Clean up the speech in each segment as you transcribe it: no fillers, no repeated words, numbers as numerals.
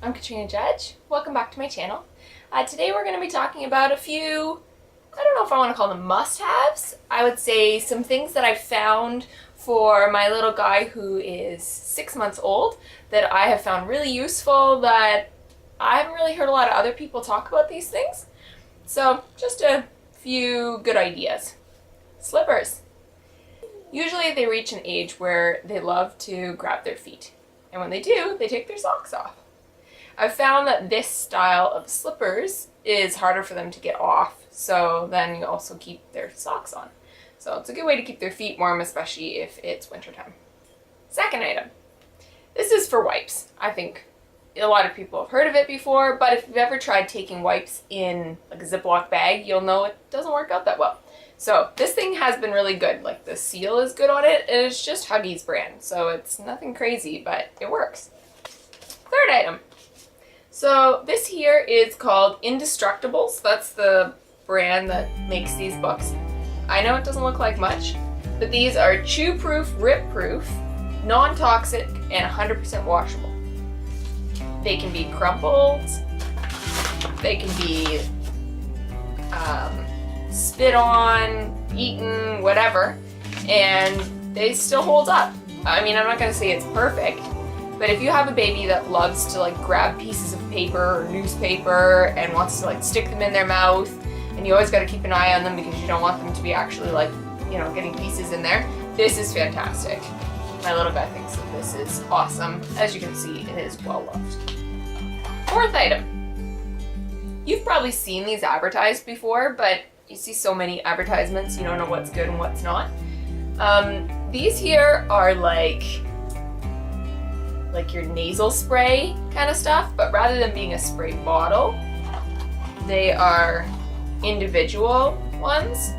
I'm Katrina Judge. Welcome back to my channel. Today we're going to be talking about a few, I don't know if I want to call them must-haves. I would say some things that I found for my little guy who is 6 months old that I have found really useful, that I haven't really heard a lot of other people talk about these things. So just a few good ideas. Slippers. Usually they reach an age where they love to grab their feet. And when they do, they take their socks off. I've found that this style of slippers is harder for them to get off, so then you also keep their socks on. So it's a good way to keep their feet warm, especially if it's wintertime. Second item. This is for wipes. I think a lot of people have heard of it before, but if you've ever tried taking wipes in like a Ziploc bag, you'll know it doesn't work out that well. So this thing has been really good. Like the seal is good on it, and it's just Huggies brand, so it's nothing crazy, but it works. Third item. So this here is called Indestructibles. That's the brand that makes these books. I know it doesn't look like much, but these are chew-proof, rip-proof, non-toxic, and 100% washable. They can be crumpled, they can be spit on, eaten, whatever, and they still hold up. I mean, I'm not gonna say it's perfect, but if you have a baby that loves to like grab pieces of paper or newspaper and wants to like stick them in their mouth, and you always got to keep an eye on them because you don't want them to be actually like, you know, getting pieces in there, this is fantastic. My little guy thinks that this is awesome. As you can see, it is well loved. Fourth item. You've probably seen these advertised before, but you see so many advertisements, you don't know what's good and what's not. These here are like your nasal spray kind of stuff, but rather than being a spray bottle, they are individual ones.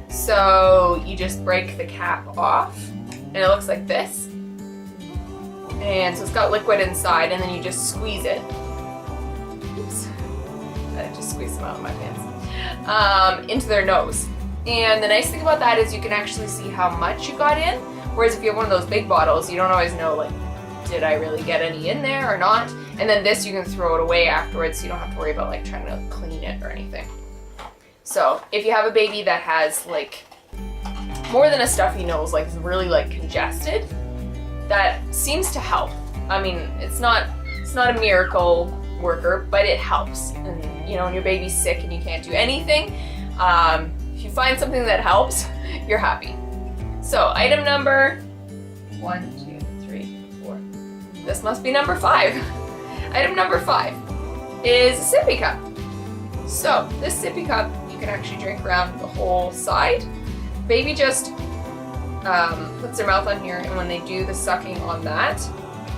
So you just break the cap off, and it looks like this. And so it's got liquid inside, and then you just squeeze it. Oops. I just squeezed them out of my pants. Into their nose. And the nice thing about that is you can actually see how much you got in, whereas if you have one of those big bottles, you don't always know, like, did I really get any in there or not? And then this, you can throw it away afterwards, so you don't have to worry about like trying to clean it or anything. So if you have a baby that has like more than a stuffy nose, like is really like congested, that seems to help. I mean, it's not a miracle worker, but it helps. And you know, when your baby's sick and you can't do anything, if you find something that helps, you're happy. So item number 1, 2, 3, 4. This must be number 5. Item number 5 is a sippy cup. So this sippy cup, you can actually drink around the whole side. Baby just puts their mouth on here, and when they do the sucking on that,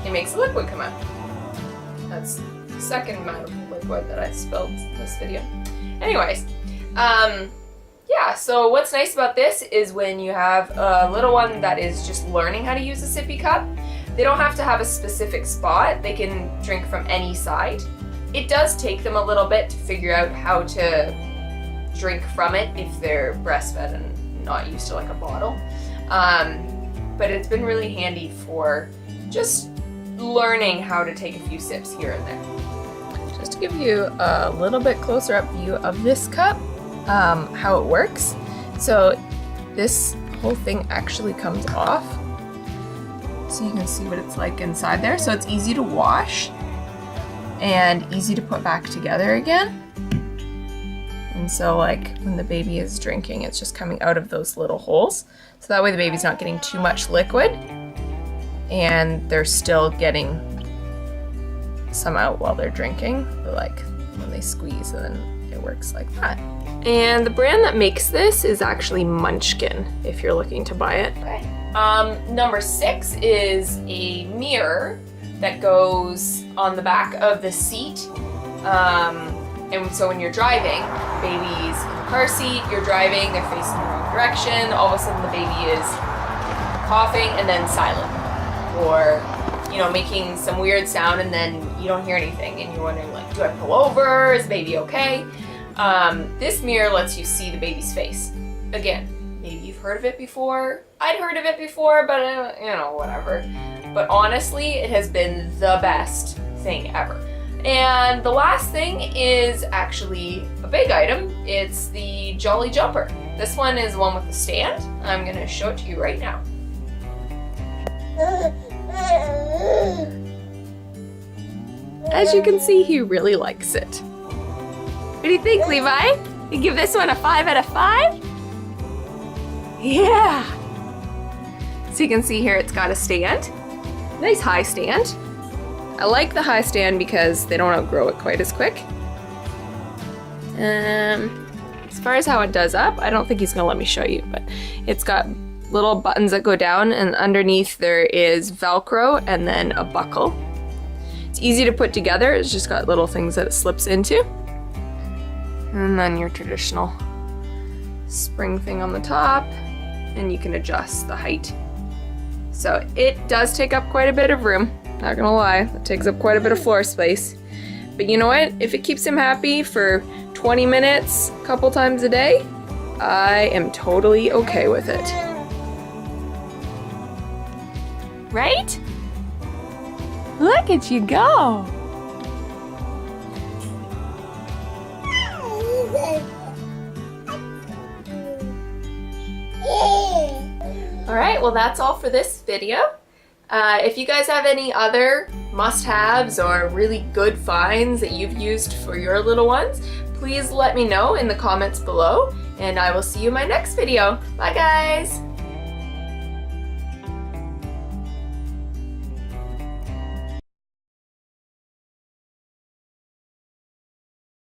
it makes the liquid come out. That's the second amount of liquid that I spilled in this video. Anyways, yeah, so what's nice about this is when you have a little one that is just learning how to use a sippy cup, they don't have to have a specific spot. They can drink from any side. It does take them a little bit to figure out how to drink from it if they're breastfed and not used to like a bottle. But it's been really handy for just learning how to take a few sips here and there. Just to give you a little bit closer up view of this cup, how it works. So this whole thing actually comes off, so you can see what it's like inside there. So it's easy to wash and easy to put back together again. And so like when the baby is drinking, it's just coming out of those little holes. So that way the baby's not getting too much liquid and they're still getting some out while they're drinking. But like when they squeeze, and then it works like that. And the brand that makes this is actually Munchkin, if you're looking to buy it. Okay. Number 6 is a mirror that goes on the back of the seat. And so when you're driving, baby's in the car seat, you're driving, they're facing the wrong direction, all of a sudden the baby is coughing and then silent. Or, you know, making some weird sound and then you don't hear anything and you're wondering like, do I pull over? Is baby okay? This mirror lets you see the baby's face. Again, maybe you've heard of it before. I'd heard of it before, but you know, whatever. But honestly, it has been the best thing ever. And the last thing is actually a big item. It's the Jolly Jumper. This one is one with a stand. I'm gonna show it to you right now. As you can see, he really likes it. What do you think, Levi? You give this one a 5 out of 5? Yeah! So you can see here it's got a stand. Nice high stand. I like the high stand because they don't outgrow it quite as quick. As far as how it does up, I don't think he's gonna let me show you, but it's got little buttons that go down, and underneath there is Velcro and then a buckle. It's easy to put together. It's just got little things that it slips into. And then your traditional spring thing on the top, and you can adjust the height. So it does take up quite a bit of room, not gonna lie. It takes up quite a bit of floor space. But you know what? If it keeps him happy for 20 minutes, a couple times a day, I am totally okay with it. Right? Look at you go! Alright, well that's all for this video. If you guys have any other must-haves or really good finds that you've used for your little ones, please let me know in the comments below, and I will see you in my next video. Bye guys!